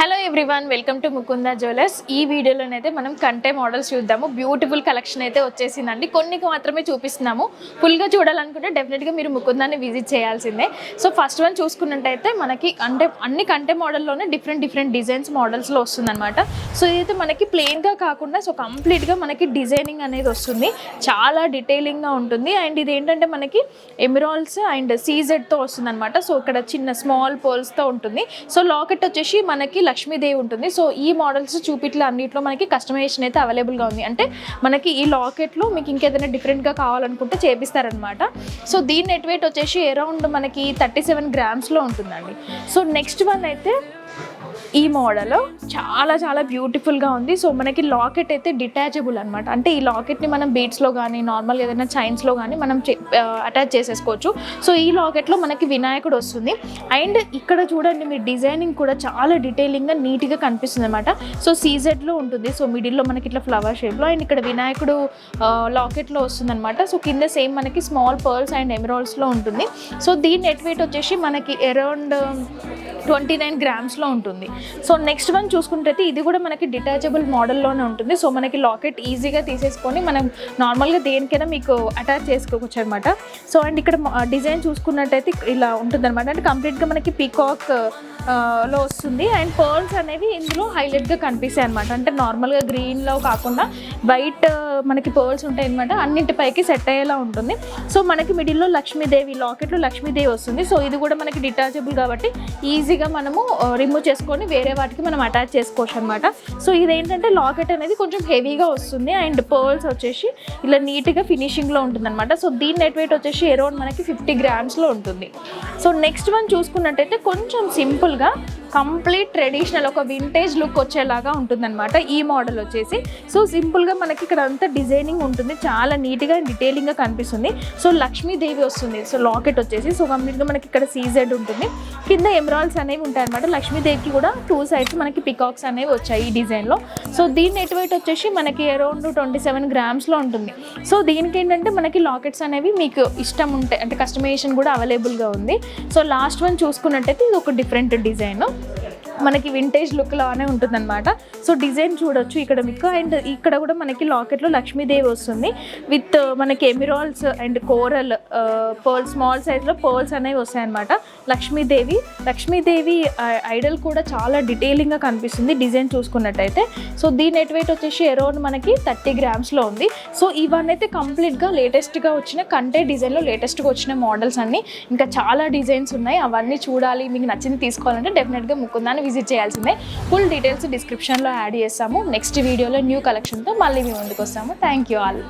Hello everyone, welcome to Mukunda jewellers. ఈ వీడియోలోనైతే మనం కంటే మోడల్స్ చూద్దాము. బ్యూటిఫుల్ కలెక్షన్ అయితే వచ్చేసిందండి. కొన్ని మాత్రమే చూపిస్తున్నాము. ఫుల్గా చూడాలనుకుంటే డెఫినెట్గా మీరు ముకుందాన్ని విజిట్ చేయాల్సిందే. సో ఫస్ట్ వన్ చూసుకున్నట్టయితే మనకి అన్ని కంటే మోడల్లోనే డిఫరెంట్ డిజైన్స్ మోడల్స్లో వస్తుందన్నమాట. సో ఇదైతే మనకి ప్లెయిన్గా కాకుండా సో కంప్లీట్గా మనకి డిజైనింగ్ అనేది వస్తుంది. చాలా డీటెయిలింగ్గా ఉంటుంది. అండ్ ఇది ఏంటంటే మనకి ఎమరాల్డ్స్ అండ్ సీజెడ్తో వస్తుంది అనమాట. సో ఇక్కడ చిన్న స్మాల్ పోల్స్తో ఉంటుంది. సో లాకెట్ వచ్చేసి మనకి లక్ష్మీదేవి ఉంటుంది. సో ఈ మోడల్స్ చూపిట్లు అన్నిట్లో మనకి కస్టమైజేషన్ అయితే అవైలబుల్గా ఉంది. అంటే మనకి ఈ లాకెట్లో మీకు ఇంకేదైనా డిఫరెంట్గా కావాలనుకుంటే చేపిస్తారనమాట. సో దీని నెట్ వెయిట్ వచ్చేసి అరౌండ్ మనకి 37 గ్రామ్స్లో ఉంటుందండి. సో నెక్స్ట్ వన్ అయితే ఈ మోడల్ చాలా బ్యూటిఫుల్గా ఉంది. సో మనకి లాకెట్ అయితే డిటాచబుల్ అనమాట. అంటే ఈ లాకెట్ని మనం బీడ్స్లో కానీ నార్మల్ ఏదైనా చైన్స్లో కానీ మనం అటాచ్ చేసేసుకోవచ్చు. సో ఈ లాకెట్లో మనకి వినాయకుడు వస్తుంది. అండ్ ఇక్కడ చూడండి మీరు డిజైనింగ్ కూడా చాలా డీటెయిలింగ్గా నీట్గా కనిపిస్తుంది అనమాట. సో సీజెడ్లో ఉంటుంది. సో మిడిల్లో మనకి ఇట్లా ఫ్లవర్ షేప్లో అండ్ ఇక్కడ వినాయకుడు లాకెట్లో వస్తుంది అనమాట. సో కింద సేమ్ మనకి స్మాల్ పర్ల్స్ అండ్ ఎమరాల్డ్స్లో ఉంటుంది. సో దీని నెట్ వెయిట్ వచ్చేసి మనకి అరౌండ్ 29 గ్రామ్స్లో ఉంటుంది. సో నెక్స్ట్ వన్ చూసుకుంటే ఇది కూడా మనకి డిటాచబుల్ మోడల్లోనే ఉంటుంది. సో మనకి లాకెట్ ఈజీగా తీసేసుకొని మనం నార్మల్గా దేనికైనా మీకు అటాచ్ చేసుకోవచ్చు అనమాట. సో అండ్ ఇక్కడ డిజైన్ చూసుకున్నట్టయితే ఇలా ఉంటుంది అనమాట. అంటే కంప్లీట్గా మనకి పీకాక్ లో వస్తుంది. అండ్ పర్ల్స్ అనేవి ఇందులో హైలైట్గా కనిపిస్తాయి అనమాట. అంటే నార్మల్గా గ్రీన్లో కాకుండా వైట్ మనకి పర్ల్స్ ఉంటాయి అనమాట. అన్నింటిపైకి సెట్ అయ్యేలా ఉంటుంది. సో మనకి మిడిల్లో లక్ష్మీదేవి లాకెట్లో లక్ష్మీదేవి వస్తుంది. సో ఇది కూడా మనకి డిటాచబుల్ కాబట్టి ఈజీగా మనము రిమూవ్ చేసుకొని వేరే వాటికి మనం అటాచ్ చేసుకోవచ్చు అనమాట. సో ఇదేంటంటే లాకెట్ అనేది కొంచెం హెవీగా వస్తుంది. అండ్ పర్ల్స్ వచ్చేసి ఇలా నీట్గా ఫినిషింగ్లో ఉంటుంది అనమాట. సో దీని నెట్ వెయిట్ వచ్చేసి అరౌండ్ మనకి 50 గ్రామ్స్లో ఉంటుంది. సో నెక్స్ట్ వన్ చూసుకున్నట్టయితే కొంచెం సింపుల్గా కంప్లీట్ ట్రెడిషనల్ ఒక వింటేజ్ లుక్ వచ్చేలాగా ఉంటుందన్నమాట ఈ మోడల్ వచ్చేసి. సో సింపుల్గా మనకి ఇక్కడ అంతా డిజైనింగ్ ఉంటుంది. చాలా నీట్గా డీటెయిలింగ్గా కనిపిస్తుంది. సో లక్ష్మీదేవి వస్తుంది. సో లాకెట్ వచ్చేసి సో కంప్లీట్గా మనకి ఇక్కడ సీజెడ్ ఉంటుంది. కింద ఎమరాల్డ్స్ అనేవి ఉంటాయి అనమాట. లక్ష్మీదేవికి కూడా 2 సైడ్స్ మనకి పికాక్స్ అనేవి వచ్చాయి ఈ డిజైన్లో. సో దీని నెట్ వెయిట్ వచ్చేసి మనకి అరౌండ్ 27 గ్రామ్స్లో ఉంటుంది. సో దీనికి ఏంటంటే మనకి లాకెట్స్ అనేవి మీకు ఇష్టం ఉంటాయి. అంటే కస్టమైజేషన్ కూడా అవైలబుల్గా ఉంది. సో లాస్ట్ వన్ చూసుకున్నట్టయితే ఇది ఒక డిఫరెంట్ డిజైన్ మనకి వింటేజ్ లుక్ లానే ఉంటుందన్నమాట. సో డిజైన్ చూడొచ్చు ఇక్కడ మీకు. అండ్ ఇక్కడ కూడా మనకి లాకెట్లో లక్ష్మీదేవి వస్తుంది విత్ మనకి emeralds and coral pearls small సైజ్లో పర్ల్స్ అనేవి వస్తాయన్నమాట. లక్ష్మీదేవి ఐడల్ కూడా చాలా డీటెయిలింగ్గా కనిపిస్తుంది డిజైన్ చూసుకున్నట్టయితే. సో దీని నెట్ వెయిట్ వచ్చేసి అరౌండ్ మనకి 30 గ్రామ్స్లో ఉంది. సో ఇవన్నీ అయితే కంప్లీట్గా లేటెస్ట్గా వచ్చిన కంటే డిజైన్లో లేటెస్ట్గా వచ్చిన మోడల్స్ అన్నీ. ఇంకా చాలా డిజైన్స్ ఉన్నాయి. అవన్నీ చూడాలి, మీకు నచ్చింది తీసుకోవాలంటే డెఫినెట్గా ముకుందాన్ని విజిట్ చేయాల్సిందే. ఫుల్ డీటెయిల్స్ డిస్క్రిప్షన్లో యాడ్ చేస్తాము. నెక్స్ట్ వీడియోలో న్యూ కలెక్షన్తో మళ్ళీ మీ ముందుకు వస్తాము. Thank you all.